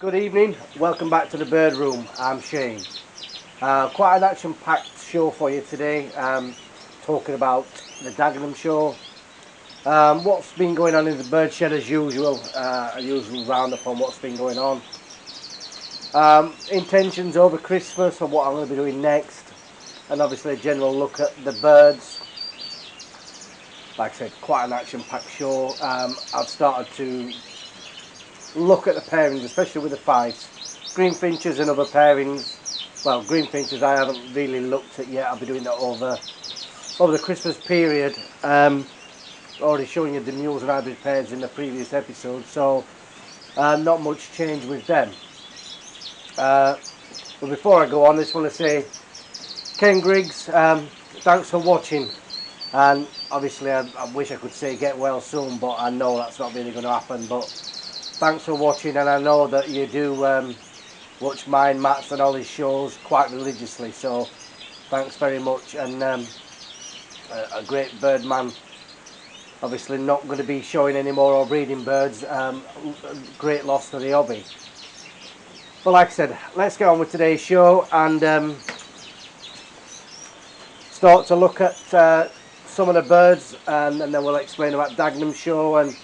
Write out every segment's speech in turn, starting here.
Good evening, welcome back to the Bird Room. I'm Shane. Quite an action-packed show for you today. Talking about the Dagenham show. What's been going on in the bird shed as usual. A usual roundup on what's been going on. Intentions over Christmas and what I'm going to be doing next. And obviously a general look at the birds. Like I said, quite an action-packed show. I've started to look at the pairings, especially with the fives. Green Finches and other pairings. Well, Green Finches I haven't really looked at yet. I'll be doing that over the Christmas period. Already showing you the mules and hybrid pairs in the previous episode, so not much change with them. But before I go on, I just want to say, Ken Griggs, thanks for watching. And obviously I wish I could say get well soon, but I know that's not really going to happen. But thanks for watching, and I know that you do watch mine, Matt's and all his shows quite religiously, so thanks very much. And a great bird man, obviously not going to be showing anymore or breeding birds. Great loss to the hobby. But like I said, let's get on with today's show and start to look at some of the birds, and then we'll explain about Dagenham show and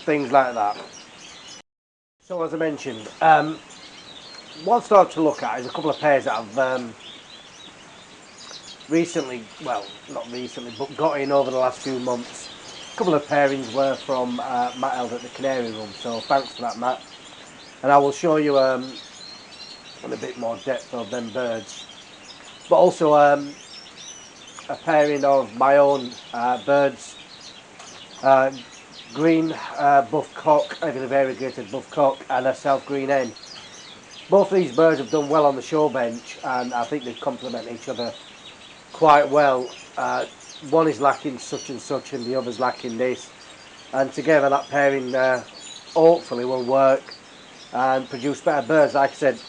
things like that. So as I mentioned, what I've started to look at is a couple of pairs that I've recently, well, not recently, but got in over the last few months. A couple of pairings were from Matt held at the Canary Room, so thanks for that, Matt. And I will show you in a bit more depth of them birds. But also a pairing of my own birds, green buff cock, heavily variegated buff cock, and a South Green hen. Both these birds have done well on the show bench, and I think they complement each other quite well. One is lacking such and such, and the other's lacking this, and together that pairing hopefully will work and produce better birds. Like I said,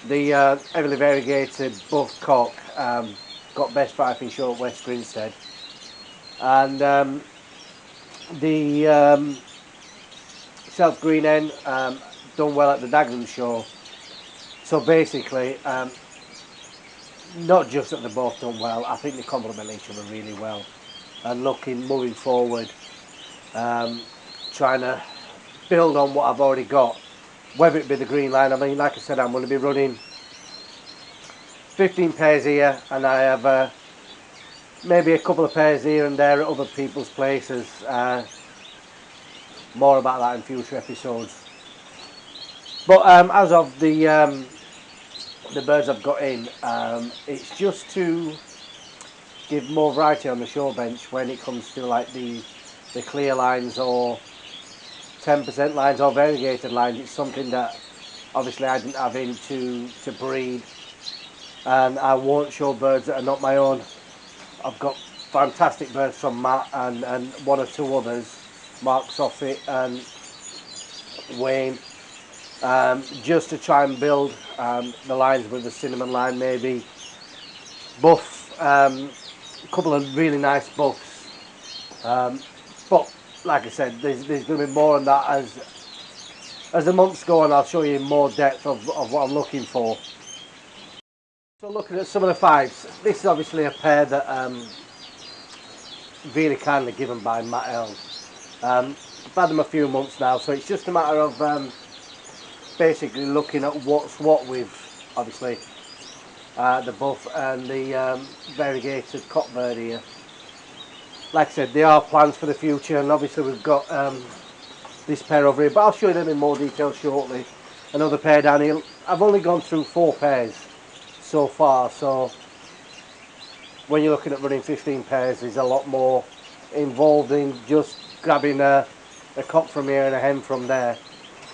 the heavily variegated buff cock got best striping show at West Grinstead, and the South Green hen done well at the Dagenham show. So basically, not just that they're both done well, I think they complement each other really well. And moving forward, trying to build on what I've already got, whether it be the green line. I mean, like I said, I'm going to be running 15 pairs here, and I have maybe a couple of pairs here and there at other people's places. More about that in future episodes. But as of the birds I've got in, it's just to give more variety on the show bench when it comes to like the clear lines or 10% lines or variegated lines. It's something that obviously I didn't have in to breed, and I won't show birds that are not my own. I've got fantastic birds from Matt and one or two others, Mark Soffit and Wayne, just to try and build the lines with the cinnamon line, maybe buff, a couple of really nice buffs, but like I said, there's going to be more on that as the months go on. I'll show you more depth of what I'm looking for. So looking at some of the fives, this is obviously a pair that really kindly given by Matt L. I've had them a few months now, so it's just a matter of basically looking at what's what with obviously the buff and the variegated cockbird here. Like I said, they are plans for the future, and obviously we've got this pair over here, but I'll show you them in more detail shortly. Another pair down here. I've only gone through 4 pairs so far, so when you're looking at running 15 pairs, there's a lot more involved in just grabbing a cock from here and a hen from there,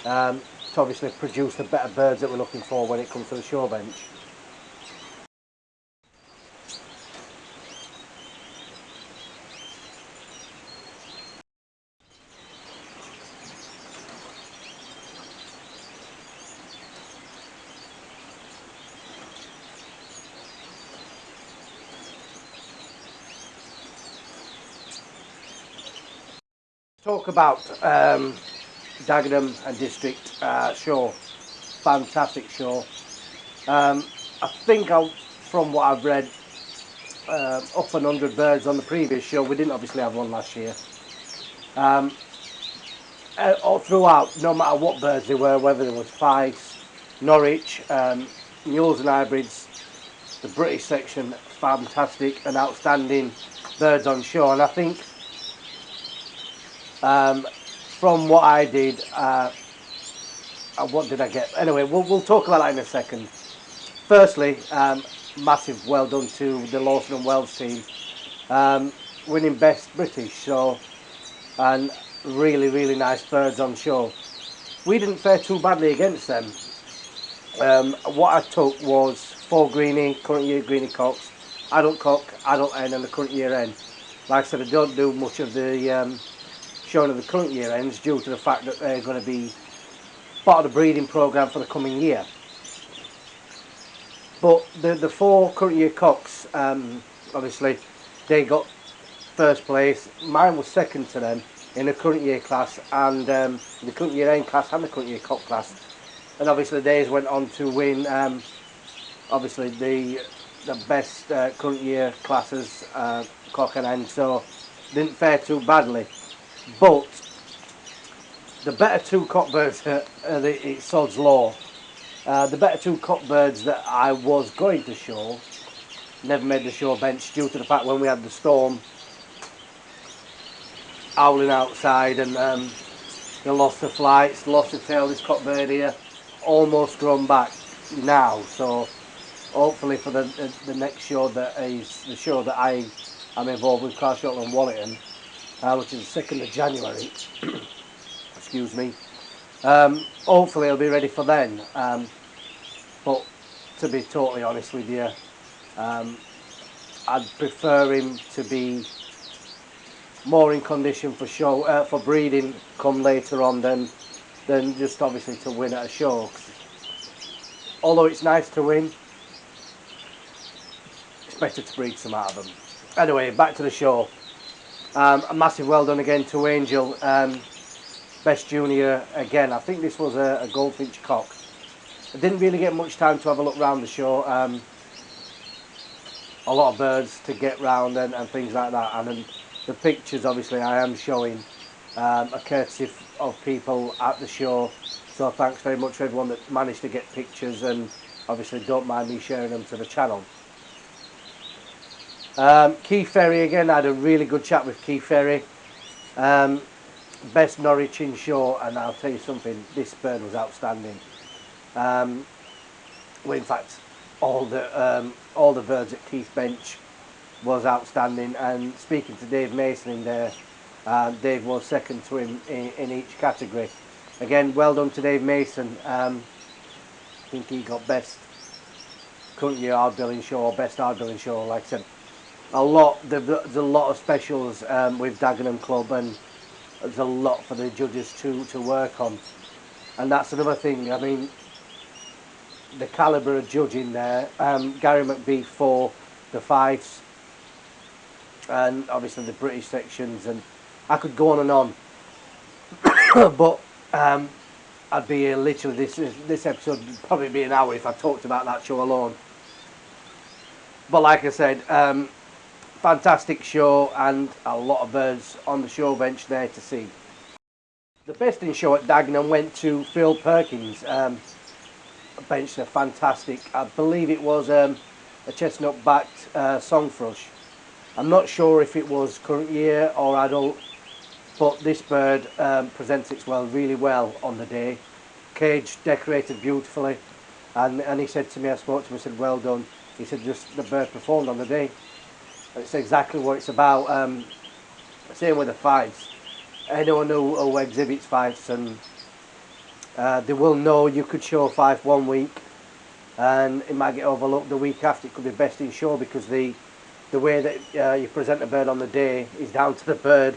to obviously produce the better birds that we're looking for when it comes to the show bench. Talk about Dagenham and District show. Fantastic show. I think from what I've read, up 100 birds on the previous show. We didn't obviously have one last year. All throughout, no matter what birds they were, whether they was Fife, Norwich, mules and hybrids, the British section, fantastic and outstanding birds on show. And I think from what I did, what did I get? Anyway, we'll talk about that in a second. Firstly, massive well done to the Lawson and Wells team, winning Best British. So, and really nice birds on show. We didn't fare too badly against them. What I took was 4 greenie, current year greenie cocks, adult cock, adult hen and the current year hen. Like I said, I don't do much of the showing of the current year hens due to the fact that they're going to be part of the breeding programme for the coming year. But the 4 current year cocks, obviously, they got first place. Mine was second to them in the current year class, and the current year hen class and the current year cock class. And obviously, theirs went on to win. Obviously, the best current year classes, cock and hen. So didn't fare too badly. But the better 2 cockbirds, it's sod's law. The better 2 cockbirds that I was going to show never made the show bench due to the fact when we had the storm howling outside and they lost the flights, lost the tail. This cockbird here almost grown back now. So hopefully for the next show that is the show that I am involved with, Carshalton and Wallerton, which is the 2nd of January. Excuse me. Hopefully he'll be ready for then. But to be totally honest with you, I'd prefer him to be more in condition for show for breeding come later on than just obviously to win at a show. Although it's nice to win, it's better to breed some out of them. Anyway, back to the show. A massive well done again to Angel. Best junior again. I think this was a goldfinch cock. I didn't really get much time to have a look round the show. A lot of birds to get round and things like that. And then the pictures, obviously, I am showing a courtesy of people at the show. So thanks very much for everyone that managed to get pictures, and obviously don't mind me sharing them to the channel. Keith Ferry again. I had a really good chat with Keith Ferry. Best Norwich in show, and I'll tell you something, this bird was outstanding. Well, in fact, all the birds at Keith bench was outstanding. And speaking to Dave Mason in there, Dave was second to him in each category. Again, well done to Dave Mason. I think he got best current year hard billing show or best hard billing show. Like I said, there's a lot of specials with Dagenham Club, and there's a lot for the judges to work on. And that's another thing. I mean, the calibre of judging there. Gary McBee for the Fifes, and obviously the British sections, and I could go on and on. But I'd be here literally, this episode would probably be an hour if I talked about that show alone. But like I said, fantastic show and a lot of birds on the show bench there to see. The best in show at Dagenham went to Phil Perkins. Benched a fantastic, I believe it was a chestnut backed song thrush. I'm not sure if it was current year or adult, but this bird presents its really well on the day. Cage decorated beautifully, and he said to me, I spoke to him, I said, well done. He said, just the bird performed on the day. And it's exactly what it's about. Same with the Fifes. Anyone who exhibits Fifes, and they will know you could show Fife one week and it might get overlooked the week after. It could be best in show because the way that you present a bird on the day is down to the bird,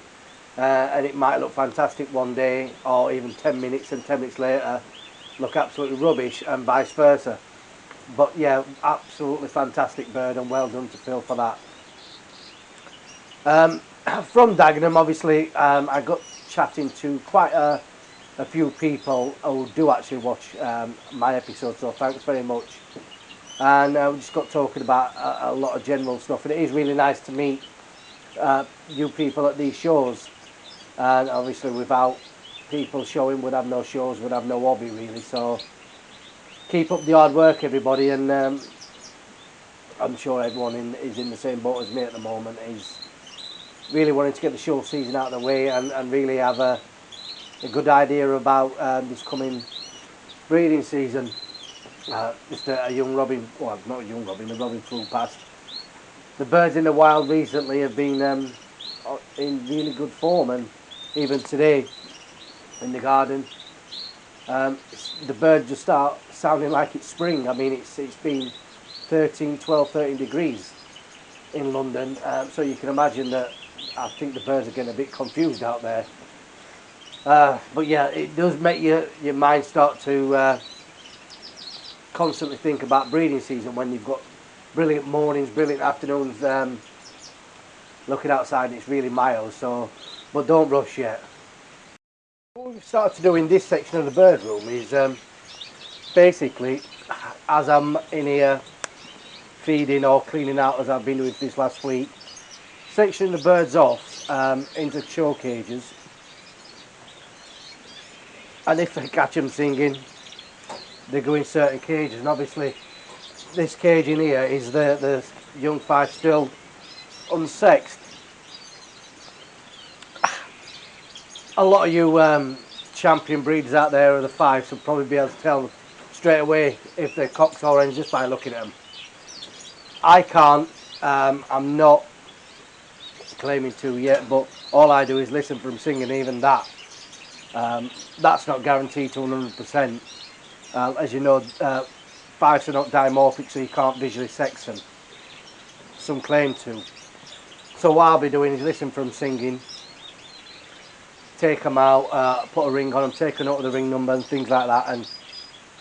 and it might look fantastic one day or even 10 minutes, and 10 minutes later look absolutely rubbish, and vice versa. But yeah, absolutely fantastic bird, and well done to Phil for that. From Dagenham, obviously, I got chatting to quite a a few people who do actually watch my episodes, so thanks very much. And we just got talking about a lot of general stuff, and it is really nice to meet you people at these shows. And obviously without people showing, we'd have no shows, we'd have no hobby really. So keep up the hard work, everybody, and I'm sure everyone is in the same boat as me at the moment, is really wanting to get the show season out of the way and really have a good idea about this coming breeding season. Just a young robin, well, not a young robin, a robin flew past. The birds in the wild recently have been in really good form, and even today in the garden, the birds just start sounding like it's spring. I mean, it's been 12, 13 degrees in London, so you can imagine that I think the birds are getting a bit confused out there. But yeah, it does make your mind start to constantly think about breeding season when you've got brilliant mornings, brilliant afternoons. Looking outside, it's really mild, so but don't rush yet. What we've started to do in this section of the bird room is basically, as I'm in here feeding or cleaning out as I've been doing this last week, sectioning the birds off into show cages, and if I catch them singing, they go in certain cages. And obviously this cage in here is the young five still unsexed. A lot of you champion breeders out there of the fives will probably be able to tell straight away if they're cocks or hens just by looking at them. I can't, I'm not claiming to yet, but all I do is listen for them singing. Even that's not guaranteed to 100%. As you know, fives are not dimorphic, so you can't visually sex them. Some claim to. So what I'll be doing is listen for them singing, take them out, put a ring on them, take a note of the ring number and things like that, and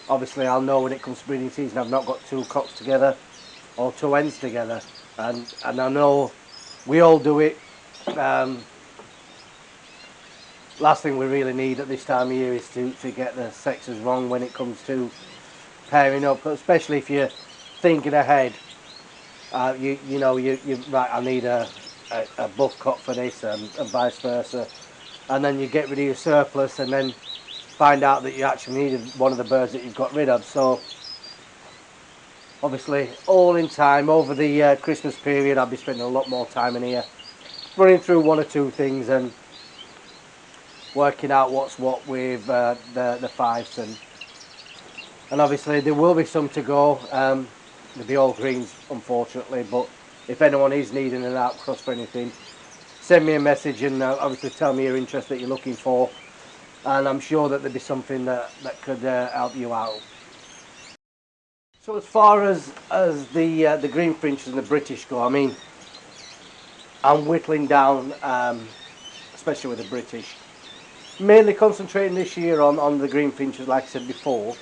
obviously I'll know when it comes to breeding season I've not got two cocks together or two hens together, and I know we all do it. Last thing we really need at this time of year is to get the sexes wrong when it comes to pairing up, especially if you're thinking ahead. You know, you right, I need a buff cock for this, and vice versa, and then you get rid of your surplus and then find out that you actually needed one of the birds that you've got rid of. So obviously all in time over the Christmas period I'll be spending a lot more time in here running through one or two things and working out what's what with the fives, and obviously there will be some to go. There'll be all greens unfortunately, but if anyone is needing an outcross for anything, send me a message and obviously tell me your interest that you're looking for, and I'm sure that there'll be something that could help you out. So as far as the green finches and the British go, I mean, I'm whittling down, especially with the British, mainly concentrating this year on the green finches, like I said before,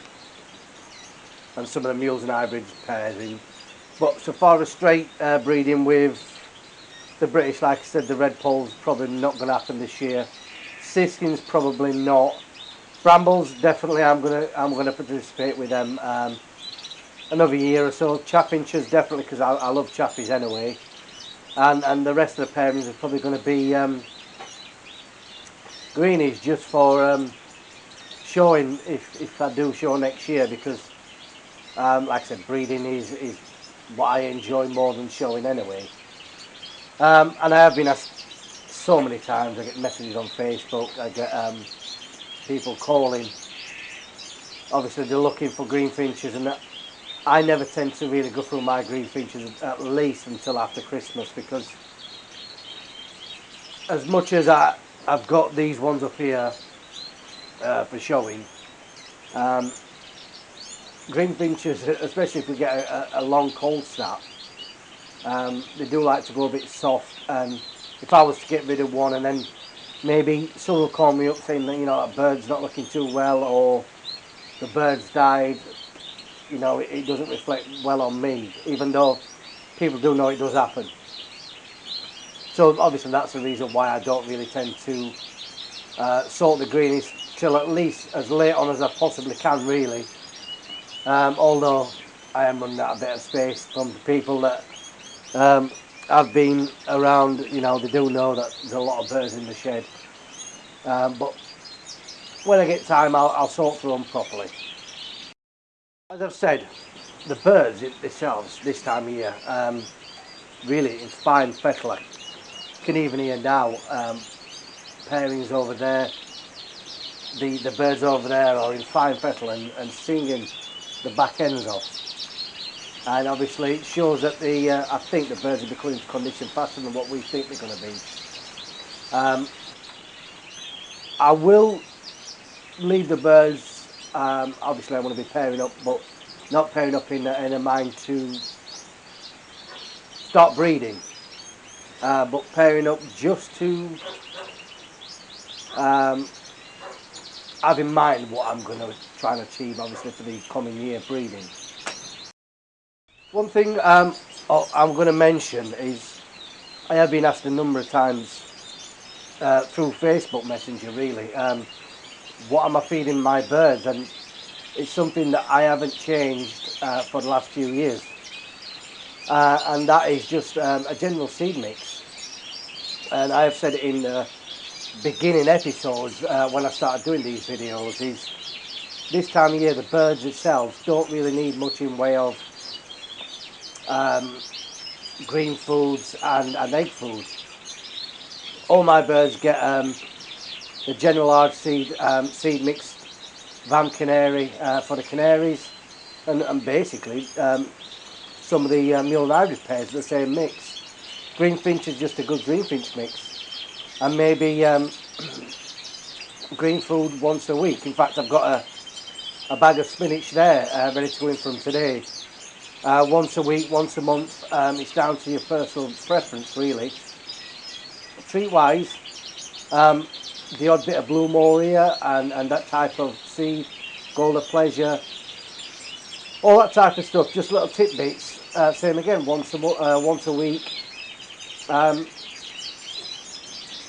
and some of the mules and hybrids pairing. But so far as straight breeding with the British, like I said, the red pole's probably not going to happen this year. Siskins probably not. Brambles definitely I'm gonna participate with them another year or so. Chaffinches definitely, because I love chaffies anyway, and the rest of the pairings are probably going to be greenies, just for showing if I do show next year, because like I said, breeding is what I enjoy more than showing anyway. And I have been asked so many times, I get messages on Facebook, I get people calling, obviously they're looking for green finches, and I never tend to really go through my green finches at least until after Christmas, because as much as I've got these ones up here for showing, green finches, especially if we get a long cold snap, they do like to go a bit soft, and if I was to get rid of one and then maybe someone will call me up saying that, you know, a bird's not looking too well or the bird's died, you know, it doesn't reflect well on me, even though people do know it does happen. So obviously that's the reason why I don't really tend to sort the greenies till at least as late on as I possibly can, really. Although I am running out a bit of space from the people that have been around, you know, they do know that there's a lot of birds in the shed. But when I get time, I'll sort through them properly. As I've said, the birds themselves this time of year, really in fine fettler. You can even hear now pairings over there. The birds over there are in fine fettle and singing the back ends off. And obviously it shows that I think the birds are becoming into condition faster than what we think they're going to be. I will leave the birds, obviously I want to be pairing up, but not pairing up in a mind to start breeding, but pairing up just to have in mind what I'm going to try and achieve, obviously, for the coming year breeding. One thing I'm going to mention is I have been asked a number of times through Facebook Messenger, really, what am I feeding my birds, and it's something that I haven't changed for the last few years, and that is just a general seed mix. And I have said it in the beginning episodes when I started doing these videos, is this time of year the birds themselves don't really need much in way of green foods and egg food. All my birds get the general hard seed mixed Vam Canary for the canaries, and basically some of the mule and hybrid pairs the same mix. Green Finch is just a good green finch mix, and maybe green food once a week. In fact, I've got a bag of spinach there ready to go in from today. Once a week, once a month, it's down to your personal preference, really. Treat wise, the odd bit of blue moria and that type of seed, gold of pleasure, all that type of stuff, just little tidbits. Same again, once a week.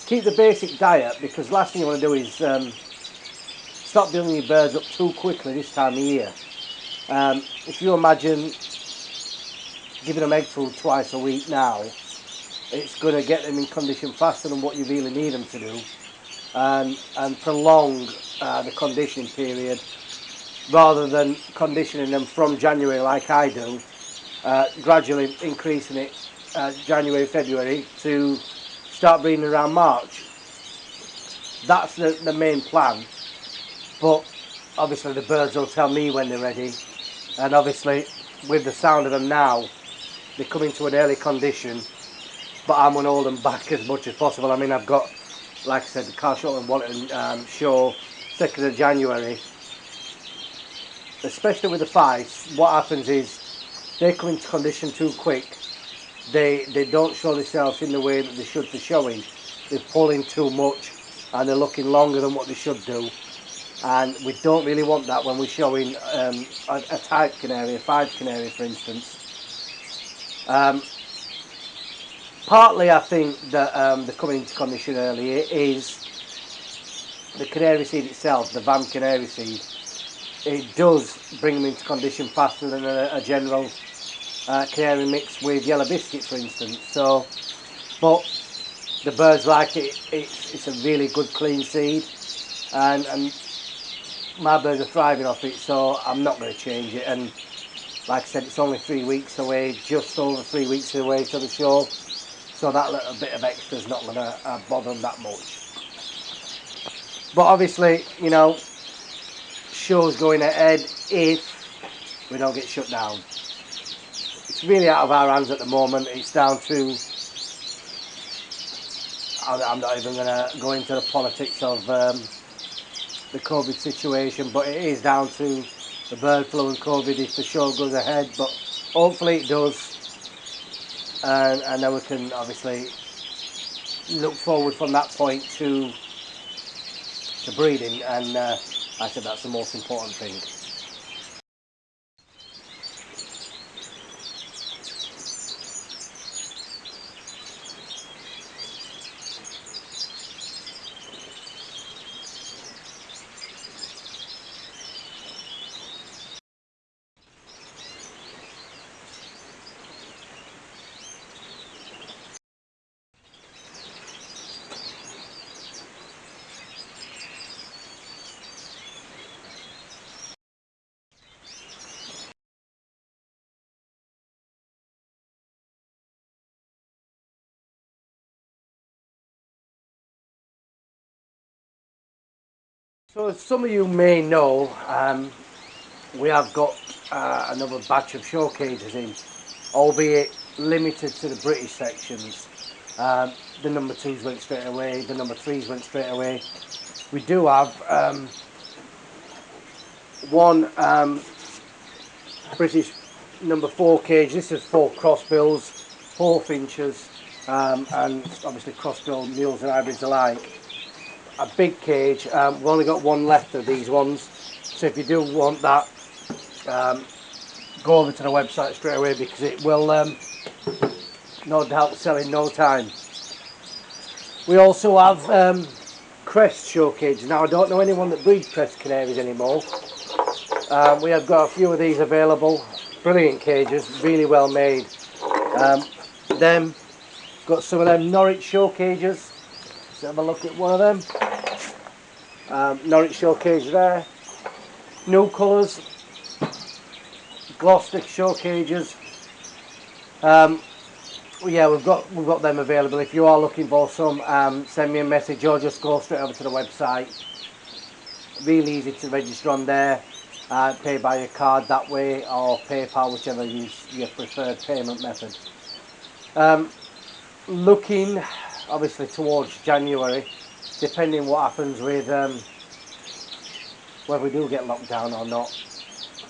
Keep the basic diet, because last thing you want to do is stop building your birds up too quickly this time of year. If you imagine giving them egg food twice a week now, it's going to get them in condition faster than what you really need them to do, and prolong the conditioning period, rather than conditioning them from January like I do, gradually increasing it January, February to start breeding around March. That's the main plan, but obviously the birds will tell me when they're ready, and obviously with the sound of them now, they come into an early condition, but I'm going to hold them back as much as possible. I mean, I've got, like I said, the Carshalton and Wellington show 2nd of January. Especially with the fights, what happens is they come into condition too quick. They don't show themselves in the way that they should for showing. They're pulling too much and they're looking longer than what they should do. And we don't really want that when we're showing a type canary, a 5 canary for instance. Partly I think that the coming into condition early is the canary seed itself, the Vam canary seed. It does bring them into condition faster than a general canary mix with yellow biscuit for instance. So, but the birds like it. It's a really good clean seed, and my birds are thriving off it, so I'm not going to change it. And like I said, it's only 3 weeks away, just over 3 weeks away to the show, so that little bit of extra is not going to bother them that much. But obviously, you know, show's going ahead if we don't get shut down. It's really out of our hands at the moment. It's down to, I'm not even going to go into the politics of the COVID situation, but it is down to the bird flu and COVID if the show goes ahead, but hopefully it does, and then we can obviously look forward from that point to breeding, and I said that's the most important thing. So as some of you may know, we have got another batch of show cages in, albeit limited to the British sections. The number 2s went straight away, the number 3s went straight away. We do have one British number 4 cage. This is 4 crossbills, 4 Finches, and obviously crossbill mules and hybrids alike. A big cage. We've only got one left of these ones, so if you do want that, go over to the website straight away, because it will no doubt sell in no time. We also have crest show cages. Now I don't know anyone that breeds crest canaries anymore. We have got a few of these available. Brilliant cages, really well made. Them got some of them Norwich show cages. Let's have a look at one of them. Norwich show cage there. New colours. Gloucester show cages. Yeah, we've got them available. If you are looking for some, send me a message or just go straight over to the website. Really easy to register on there. Pay by your card that way, or PayPal, whichever is your preferred payment method. Looking obviously towards January, depending what happens with whether we do get locked down or not.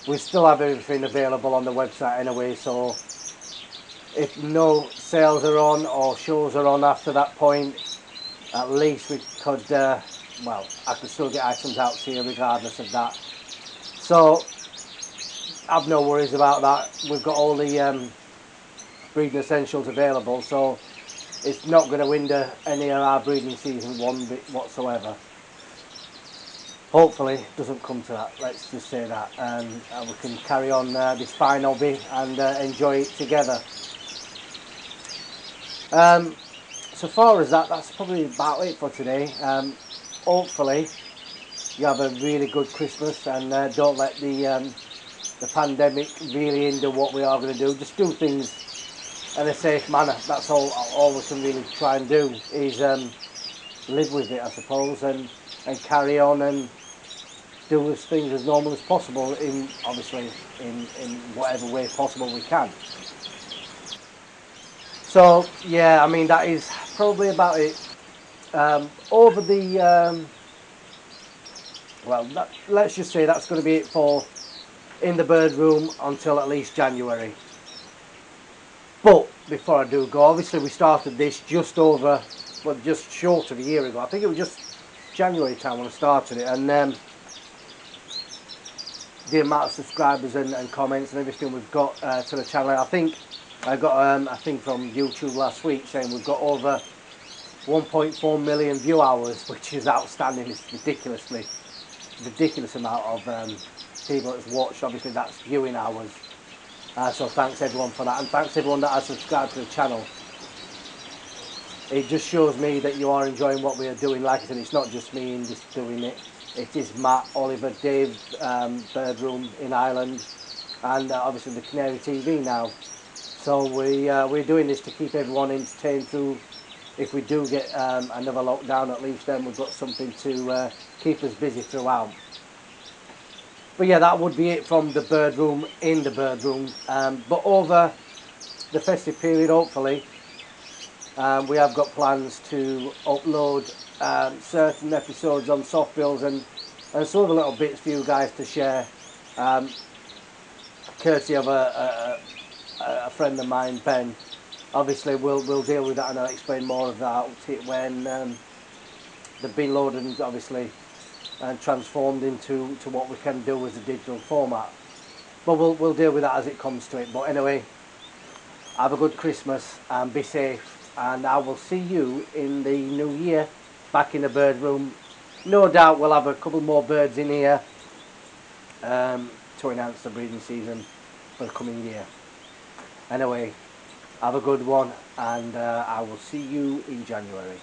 We still have everything available on the website anyway, so if no sales are on or shows are on after that point, at least we could, well, I could still get items out to you regardless of that. So I've no worries about that. We've got all the breeding essentials available, so it's not going to hinder any of our breeding season one bit whatsoever. Hopefully it doesn't come to that, let's just say that, and we can carry on this fine hobby and enjoy it together. So far as that's probably about it for today. Hopefully you have a really good Christmas, and don't let the pandemic really hinder what we are going to do. Just do things in a safe manner. That's all we can really try and do, is live with it, I suppose, and carry on and do things as normal as possible, obviously in whatever way possible we can. So yeah, I mean, that is probably about it. Over the well, let's just say that's going to be it for in the bird room until at least January. But before I do go, obviously we started this just short of a year ago. I think it was just January time when I started it, and the amount of subscribers and comments and everything we've got to the channel. I think I got a thing from YouTube last week saying we've got over 1.4 million view hours, which is outstanding. It's ridiculous amount of people that's watched. Obviously that's viewing hours. So thanks everyone for that, and thanks everyone that has subscribed to the channel. It just shows me that you are enjoying what we are doing. Like I said, it's not just me just doing it. It is Matt, Oliver, Dave, Bird Room in Ireland, and obviously the Canary TV now. So we're doing this to keep everyone entertained through. If we do get another lockdown, at least then we've got something to keep us busy throughout. But yeah, that would be it from the Bird Room in the Bird Room. But over the festive period, hopefully, we have got plans to upload certain episodes on soft bills and some other little bits for you guys to share, courtesy of a friend of mine, Ben. Obviously we'll deal with that, and I'll explain more of that when they've been loaded and obviously transformed into what we can do as a digital format. But we'll deal with that as it comes to it. But anyway, have a good Christmas and be safe, and I will see you in the new year back in the Bird Room. No doubt we'll have a couple more birds in here to enhance the breeding season for the coming year. Anyway, have a good one, and I will see you in January.